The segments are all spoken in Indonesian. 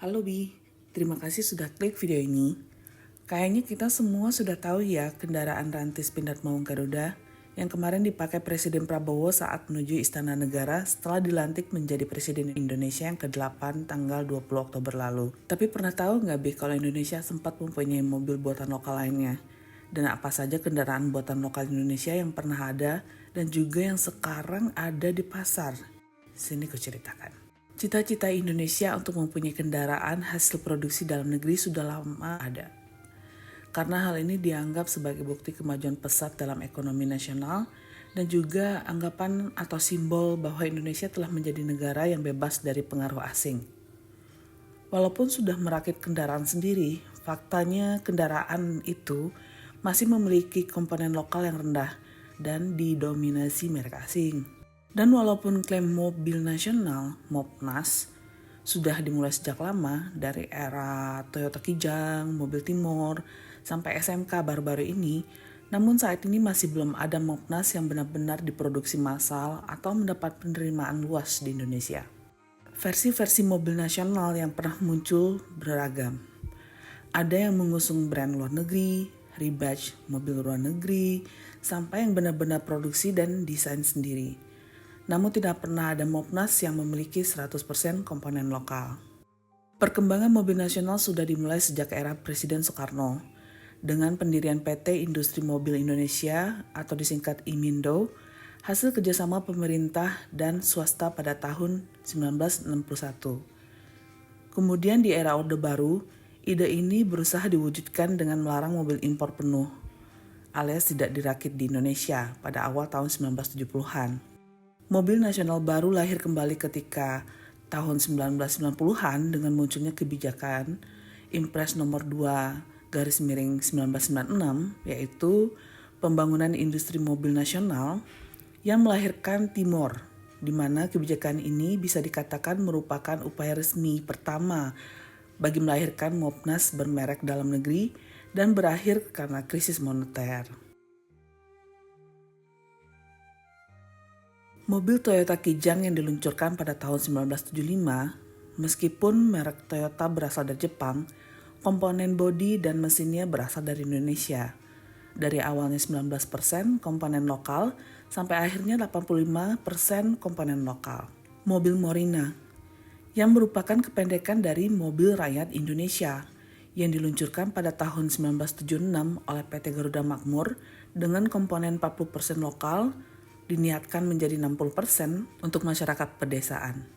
Halo Bi, terima kasih sudah klik video ini. Kayaknya kita semua sudah tahu ya kendaraan rantis Pindad Maung Garuda yang kemarin dipakai Presiden Prabowo saat menuju Istana Negara setelah dilantik menjadi Presiden Indonesia yang ke-8 tanggal 20 Oktober lalu. Tapi pernah tahu nggak Bi kalau Indonesia sempat mempunyai mobil buatan lokal lainnya? Dan apa saja kendaraan buatan lokal Indonesia yang pernah ada dan juga yang sekarang ada di pasar? Sini ku ceritakan. Cita-cita Indonesia untuk mempunyai kendaraan hasil produksi dalam negeri sudah lama ada. Karena hal ini dianggap sebagai bukti kemajuan pesat dalam ekonomi nasional dan juga anggapan atau simbol bahwa Indonesia telah menjadi negara yang bebas dari pengaruh asing. Walaupun sudah merakit kendaraan sendiri, faktanya kendaraan itu masih memiliki komponen lokal yang rendah dan didominasi merek asing. Dan walaupun klaim mobil nasional, Mopnas, sudah dimulai sejak lama dari era Toyota Kijang, mobil Timor, sampai SMK baru-baru ini, namun saat ini masih belum ada Mopnas yang benar-benar diproduksi massal atau mendapat penerimaan luas di Indonesia. Versi-versi mobil nasional yang pernah muncul beragam. Ada yang mengusung brand luar negeri, rebadge mobil luar negeri, sampai yang benar-benar produksi dan desain sendiri. Namun tidak pernah ada Mopnas yang memiliki 100% komponen lokal. Perkembangan mobil nasional sudah dimulai sejak era Presiden Soekarno dengan pendirian PT Industri Mobil Indonesia atau disingkat IMINDO, hasil kerjasama pemerintah dan swasta pada tahun 1961. Kemudian di era Orde Baru, ide ini berusaha diwujudkan dengan melarang mobil impor penuh, alias tidak dirakit di Indonesia pada awal tahun 1970-an. Mobil nasional baru lahir kembali ketika tahun 1990-an dengan munculnya kebijakan Impres nomor 2/1996 yaitu pembangunan industri mobil nasional yang melahirkan Timor, di mana kebijakan ini bisa dikatakan merupakan upaya resmi pertama bagi melahirkan Mopnas bermerek dalam negeri dan berakhir karena krisis moneter. Mobil Toyota Kijang yang diluncurkan pada tahun 1975, meskipun merek Toyota berasal dari Jepang, komponen bodi dan mesinnya berasal dari Indonesia. Dari awalnya 19% komponen lokal, sampai akhirnya 85% komponen lokal. Mobil Morina, yang merupakan kependekan dari Mobil Rakyat Indonesia, yang diluncurkan pada tahun 1976 oleh PT Garuda Makmur dengan komponen 40% lokal, diniatkan menjadi 60% untuk masyarakat pedesaan.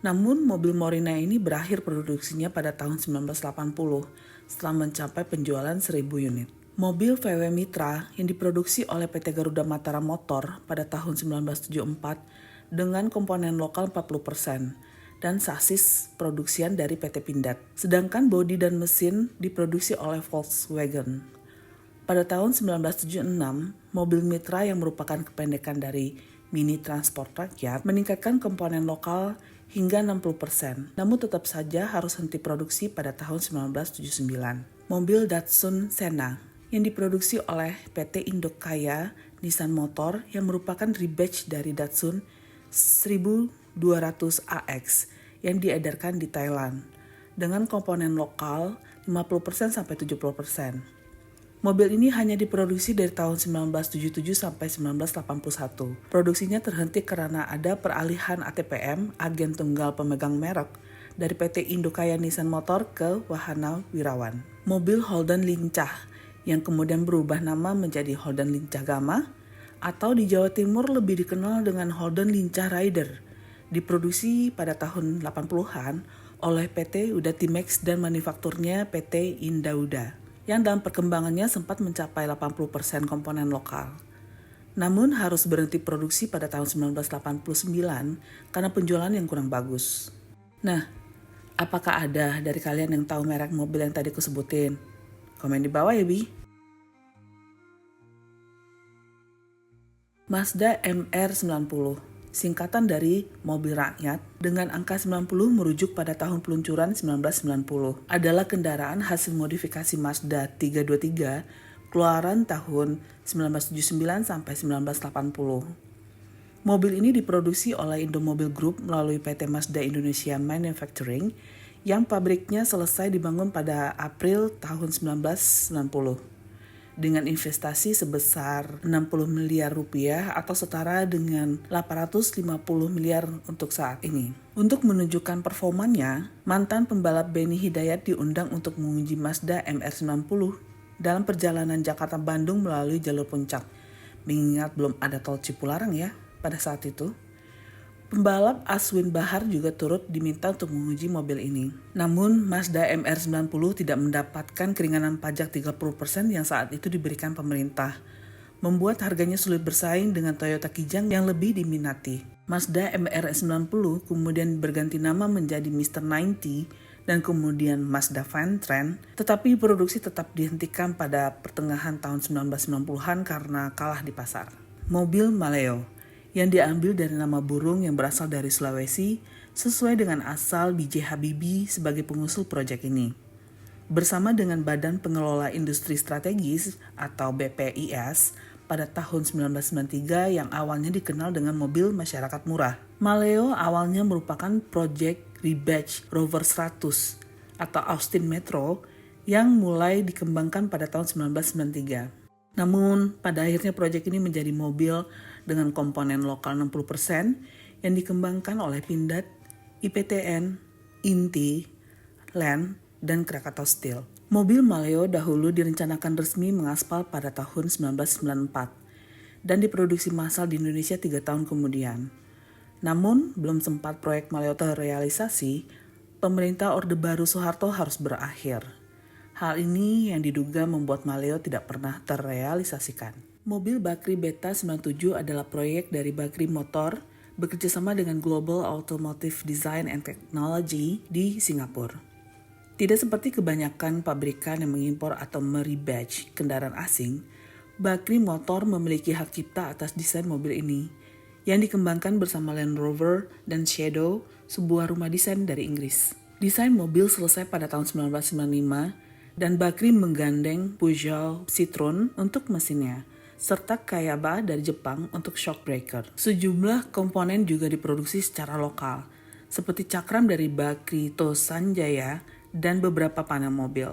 Namun mobil Morina ini berakhir produksinya pada tahun 1980 setelah mencapai penjualan 1.000 unit. Mobil VW Mitra yang diproduksi oleh PT Garuda Mataram Motor pada tahun 1974 dengan komponen lokal 40% dan sasis produksian dari PT Pindad. Sedangkan bodi dan mesin diproduksi oleh Volkswagen. Pada tahun 1976, mobil Mitra yang merupakan kependekan dari Mini Transport Rakyat meningkatkan komponen lokal hingga 60%, namun tetap saja harus henti produksi pada tahun 1979. Mobil Datsun Sena yang diproduksi oleh PT Indokaya Nissan Motor yang merupakan rebadge dari Datsun 1200 AX yang diedarkan di Thailand dengan komponen lokal 50% sampai 70%. Mobil ini hanya diproduksi dari tahun 1977 sampai 1981. Produksinya terhenti karena ada peralihan ATPM, agen tunggal pemegang merek, dari PT Indokaya Nissan Motor ke Wahana Wirawan. Mobil Holden Lincah yang kemudian berubah nama menjadi Holden Lincah Gama atau di Jawa Timur lebih dikenal dengan Holden Lincah Rider, diproduksi pada tahun 80-an oleh PT Udatimex dan manufakturnya PT Indauda, yang dalam perkembangannya sempat mencapai 80% komponen lokal. Namun harus berhenti produksi pada tahun 1989 karena penjualan yang kurang bagus. Nah, apakah ada dari kalian yang tahu merek mobil yang tadi aku sebutin? Komen di bawah ya, Bi. Mazda MR-90, singkatan dari mobil rakyat dengan angka 90 merujuk pada tahun peluncuran 1990, adalah kendaraan hasil modifikasi Mazda 323 keluaran tahun 1979 sampai 1980. Mobil ini diproduksi oleh Indomobil Group melalui PT Mazda Indonesia Manufacturing yang pabriknya selesai dibangun pada April tahun 1990 dengan investasi sebesar 60 miliar rupiah atau setara dengan 850 miliar untuk saat ini. Untuk menunjukkan performanya, mantan pembalap Benny Hidayat diundang untuk menguji Mazda MR-90 dalam perjalanan Jakarta-Bandung melalui jalur puncak. Mengingat belum ada tol Cipularang ya pada saat itu. Pembalap Aswin Bahar juga turut diminta untuk menguji mobil ini. Namun, Mazda MR-90 tidak mendapatkan keringanan pajak 30% yang saat itu diberikan pemerintah, membuat harganya sulit bersaing dengan Toyota Kijang yang lebih diminati. Mazda MR-90 kemudian berganti nama menjadi Mr. 90 dan kemudian Mazda Van-Tren, tetapi produksi tetap dihentikan pada pertengahan tahun 1990-an karena kalah di pasar. Mobil Maleo yang diambil dari nama burung yang berasal dari Sulawesi sesuai dengan asal B.J. Habibie sebagai pengusul proyek ini. Bersama dengan Badan Pengelola Industri Strategis atau BPIS pada tahun 1993 yang awalnya dikenal dengan mobil masyarakat murah. Maleo awalnya merupakan proyek rebadge Rover 100 atau Austin Metro yang mulai dikembangkan pada tahun 1993. Namun, pada akhirnya proyek ini menjadi mobil dengan komponen lokal 60% yang dikembangkan oleh Pindad, IPTN, Inti, Land, dan Krakatau Steel. Mobil Maleo dahulu direncanakan resmi mengaspal pada tahun 1994 dan diproduksi massal di Indonesia 3 tahun kemudian. Namun, belum sempat proyek Maleo terrealisasi, pemerintah Orde Baru Soeharto harus berakhir. Hal ini yang diduga membuat Maleo tidak pernah terrealisasikan. Mobil Bakri Beta 97 adalah proyek dari Bakri Motor bekerjasama dengan Global Automotive Design and Technology di Singapura. Tidak seperti kebanyakan pabrikan yang mengimpor atau merebadge kendaraan asing, Bakri Motor memiliki hak cipta atas desain mobil ini yang dikembangkan bersama Land Rover dan Shadow, sebuah rumah desain dari Inggris. Desain mobil selesai pada tahun 1995 dan Bakri menggandeng Peugeot Citroen untuk mesinnya, serta Kayaba dari Jepang untuk shock breaker. Sejumlah komponen juga diproduksi secara lokal, seperti cakram dari Bakri Tosanjaya dan beberapa panel mobil,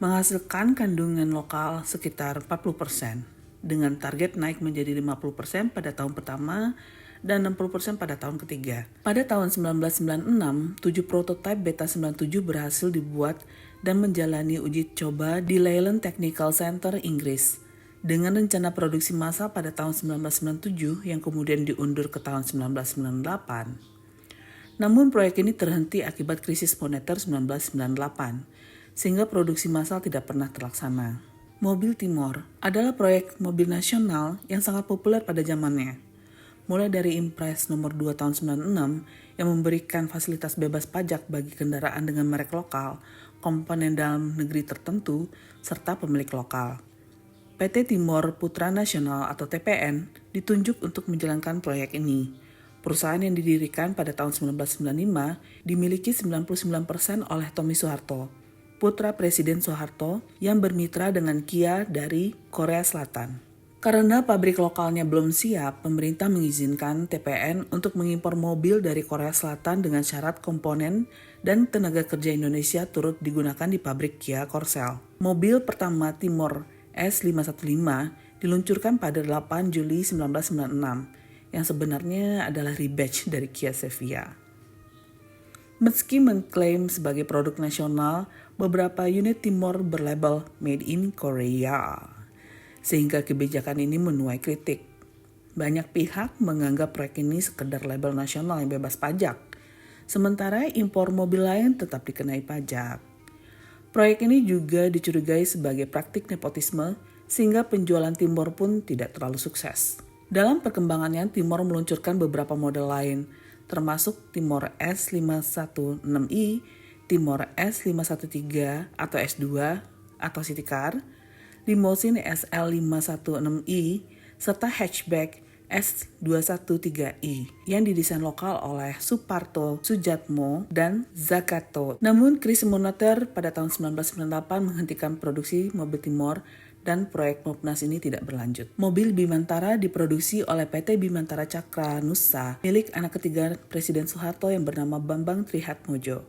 menghasilkan kandungan lokal sekitar 40%, dengan target naik menjadi 50% pada tahun pertama dan 60% pada tahun ketiga. Pada tahun 1996, 7 prototipe Beta 97 berhasil dibuat dan menjalani uji coba di Leyland Technical Center, Inggris, dengan rencana produksi massal pada tahun 1997 yang kemudian diundur ke tahun 1998. Namun proyek ini terhenti akibat krisis moneter 1998, sehingga produksi massal tidak pernah terlaksana. Mobil Timor adalah proyek mobil nasional yang sangat populer pada zamannya. Mulai dari Impres nomor 2 tahun 96 yang memberikan fasilitas bebas pajak bagi kendaraan dengan merek lokal, komponen dalam negeri tertentu, serta pemilik lokal. PT Timor Putra Nasional atau TPN ditunjuk untuk menjalankan proyek ini. Perusahaan yang didirikan pada tahun 1995 dimiliki 99% oleh Tommy Soeharto, putra Presiden Soeharto yang bermitra dengan Kia dari Korea Selatan. Karena pabrik lokalnya belum siap, pemerintah mengizinkan TPN untuk mengimpor mobil dari Korea Selatan dengan syarat komponen dan tenaga kerja Indonesia turut digunakan di pabrik Kia Korsel. Mobil pertama Timor S515 diluncurkan pada 8 Juli 1996, yang sebenarnya adalah rebadge dari Kia Sevilla. Meski mengklaim sebagai produk nasional, beberapa unit Timor berlabel Made in Korea, sehingga kebijakan ini menuai kritik. Banyak pihak menganggap proyek ini sekedar label nasional yang bebas pajak, sementara impor mobil lain tetap dikenai pajak. Proyek ini juga dicurigai sebagai praktik nepotisme, sehingga penjualan Timor pun tidak terlalu sukses. Dalam perkembangannya, Timor meluncurkan beberapa model lain, termasuk Timor S516i, Timor S513 atau S2 atau City Car, limousine SL516i, serta hatchback S213i yang didesain lokal oleh Suparto Sujatmo dan Zakato. Namun krisis moneter pada tahun 1998 menghentikan produksi mobil Timor dan proyek Mopnas ini tidak berlanjut. Mobil Bimantara diproduksi oleh PT Bimantara Cakra Nusa milik anak ketiga Presiden Soeharto yang bernama Bambang Trihatmojo,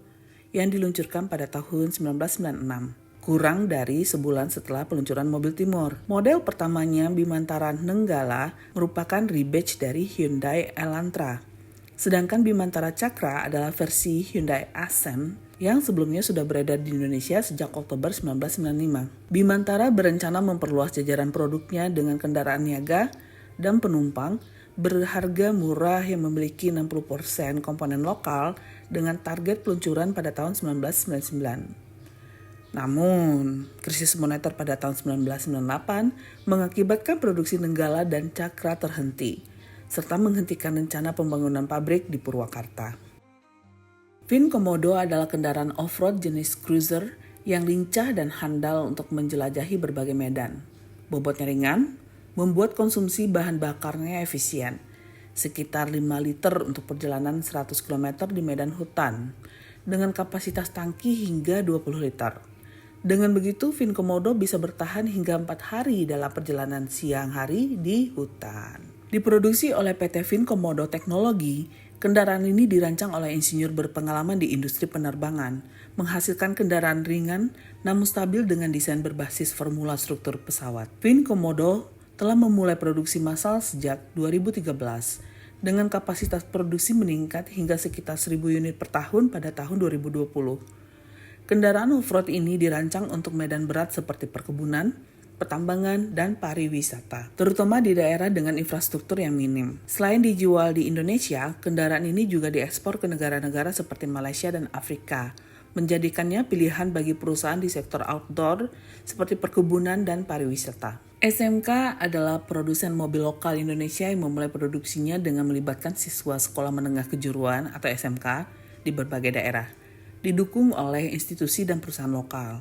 yang diluncurkan pada tahun 1996. Kurang dari sebulan setelah peluncuran mobil Timor. Model pertamanya Bimantara Nenggala merupakan rebadge dari Hyundai Elantra. Sedangkan Bimantara Cakra adalah versi Hyundai Accent yang sebelumnya sudah beredar di Indonesia sejak Oktober 1995. Bimantara berencana memperluas jajaran produknya dengan kendaraan niaga dan penumpang berharga murah yang memiliki 60% komponen lokal dengan target peluncuran pada tahun 1999. Namun, krisis moneter pada tahun 1998 mengakibatkan produksi Nenggala dan Cakra terhenti, serta menghentikan rencana pembangunan pabrik di Purwakarta. Vin Komodo adalah kendaraan off-road jenis cruiser yang lincah dan handal untuk menjelajahi berbagai medan. Bobotnya ringan, membuat konsumsi bahan bakarnya efisien, sekitar 5 liter untuk perjalanan 100 km di medan hutan, dengan kapasitas tangki hingga 20 liter. Dengan begitu, Vin Komodo bisa bertahan hingga 4 hari dalam perjalanan siang hari di hutan. Diproduksi oleh PT Vin Komodo Teknologi, kendaraan ini dirancang oleh insinyur berpengalaman di industri penerbangan, menghasilkan kendaraan ringan namun stabil dengan desain berbasis formula struktur pesawat. Vin Komodo telah memulai produksi massal sejak 2013, dengan kapasitas produksi meningkat hingga sekitar 1.000 unit per tahun pada tahun 2020. Kendaraan off-road ini dirancang untuk medan berat seperti perkebunan, pertambangan, dan pariwisata, terutama di daerah dengan infrastruktur yang minim. Selain dijual di Indonesia, kendaraan ini juga diekspor ke negara-negara seperti Malaysia dan Afrika, menjadikannya pilihan bagi perusahaan di sektor outdoor seperti perkebunan dan pariwisata. SMK adalah produsen mobil lokal Indonesia yang memulai produksinya dengan melibatkan siswa Sekolah Menengah Kejuruan atau SMK di berbagai daerah, didukung oleh institusi dan perusahaan lokal.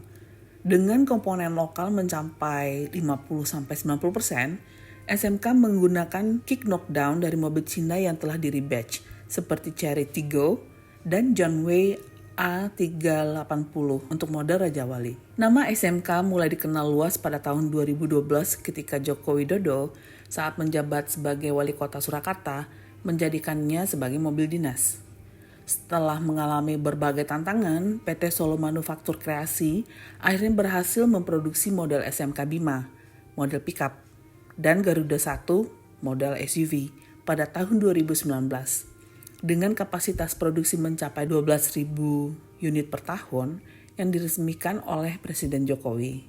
Dengan komponen lokal mencapai 50-90%, SMK menggunakan kick knockdown dari mobil Cina yang telah di-rebadge, seperti Chery Tiggo dan John Way A380 untuk model Raja Wali. Nama SMK mulai dikenal luas pada tahun 2012 ketika Joko Widodo saat menjabat sebagai wali kota Surakarta menjadikannya sebagai mobil dinas. Setelah mengalami berbagai tantangan, PT Solo Manufaktur Kreasi akhirnya berhasil memproduksi model SMK Bima, model pickup, dan Garuda 1, model SUV, pada tahun 2019. Dengan kapasitas produksi mencapai 12.000 unit per tahun yang diresmikan oleh Presiden Jokowi.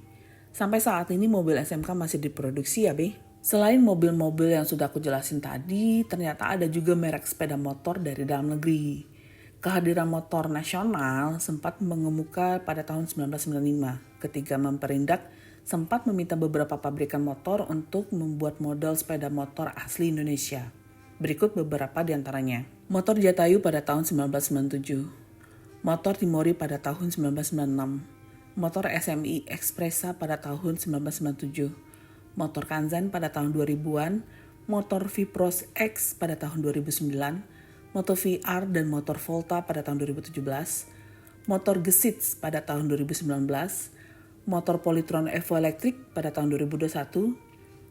Sampai saat ini mobil SMK masih diproduksi ya, Be? Selain mobil-mobil yang sudah aku jelasin tadi, ternyata ada juga merek sepeda motor dari dalam negeri. Kehadiran motor nasional sempat mengemuka pada tahun 1995 ketika Memperindak sempat meminta beberapa pabrikan motor untuk membuat model sepeda motor asli Indonesia. Berikut beberapa di antaranya. Motor Jatayu pada tahun 1997, motor Timori pada tahun 1996, motor SMI Expressa pada tahun 1997, motor Kanzen pada tahun 2000-an, motor Vipros X pada tahun 2009, motor VR dan motor Volta pada tahun 2017, motor Gesits pada tahun 2019, motor Polytron Evo Electric pada tahun 2021,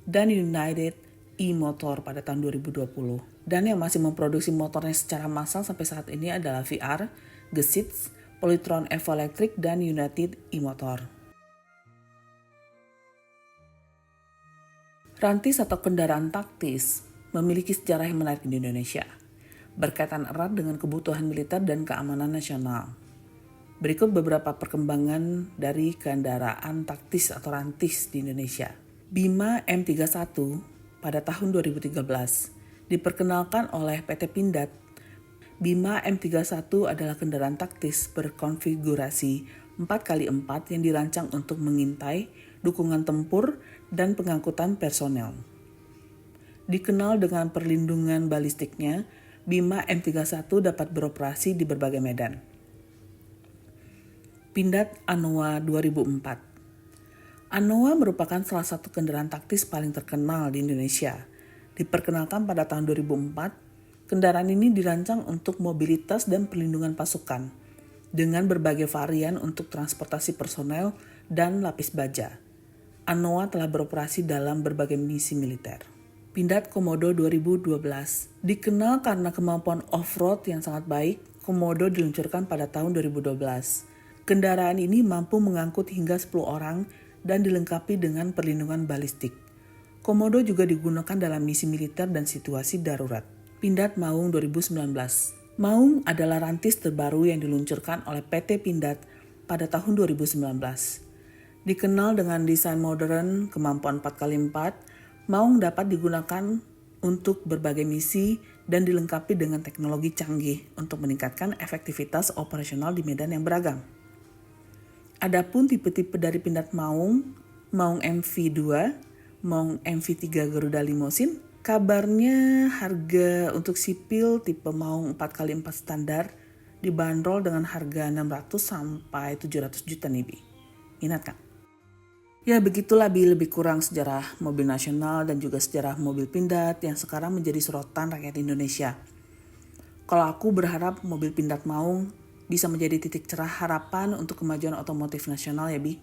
dan United E-Motor pada tahun 2020. Dan yang masih memproduksi motornya secara massal sampai saat ini adalah VR, Gesits, Polytron Evo Electric, dan United E-Motor. Rantis atau kendaraan taktis memiliki sejarah yang menarik di Indonesia, berkaitan erat dengan kebutuhan militer dan keamanan nasional. Berikut beberapa perkembangan dari kendaraan taktis atau rantis di Indonesia. Bima M31 pada tahun 2013 diperkenalkan oleh PT Pindad. Bima M31 adalah kendaraan taktis berkonfigurasi 4x4 yang dirancang untuk mengintai, dukungan tempur, dan pengangkutan personel. Dikenal dengan perlindungan balistiknya, Bima M31 dapat beroperasi di berbagai medan. Pindad Anoa 2004. Anoa merupakan salah satu kendaraan taktis paling terkenal di Indonesia. Diperkenalkan pada tahun 2004, kendaraan ini dirancang untuk mobilitas dan perlindungan pasukan, dengan berbagai varian untuk transportasi personel dan lapis baja. Anoa telah beroperasi dalam berbagai misi militer. Pindad Komodo 2012 dikenal karena kemampuan off-road yang sangat baik, Komodo diluncurkan pada tahun 2012. Kendaraan ini mampu mengangkut hingga 10 orang dan dilengkapi dengan perlindungan balistik. Komodo juga digunakan dalam misi militer dan situasi darurat. Pindad Maung 2019. Maung adalah rantis terbaru yang diluncurkan oleh PT Pindad pada tahun 2019. Dikenal dengan desain modern, kemampuan 4x4, Maung dapat digunakan untuk berbagai misi dan dilengkapi dengan teknologi canggih untuk meningkatkan efektivitas operasional di medan yang beragam. Adapun tipe-tipe dari Pindad Maung, Maung MV2, Maung MV3 Garuda Limousine, kabarnya harga untuk sipil tipe Maung 4x4 standar dibanderol dengan harga 600 sampai 700 juta nih Bi. Minat kan? Ya begitulah Bi, lebih kurang sejarah mobil nasional dan juga sejarah mobil Pindad yang sekarang menjadi sorotan rakyat Indonesia. Kalau aku berharap mobil Pindad Maung bisa menjadi titik cerah harapan untuk kemajuan otomotif nasional ya Bi.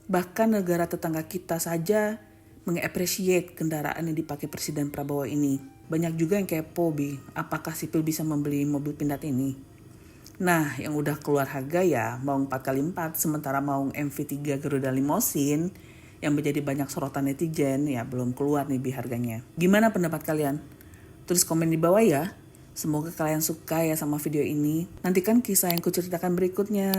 Bahkan negara tetangga kita saja mengapresiasi kendaraan yang dipakai Presiden Prabowo ini. Banyak juga yang kepo Bi, apakah sipil bisa membeli mobil Pindad ini? Nah, yang udah keluar harga ya Maung 4x4, sementara Maung MV3 Garuda Limousine yang menjadi banyak sorotan netizen ya belum keluar nih Bi harganya. Gimana pendapat kalian? Tulis komen di bawah ya. Semoga kalian suka ya sama video ini. Nantikan kisah yang kuceritakan berikutnya.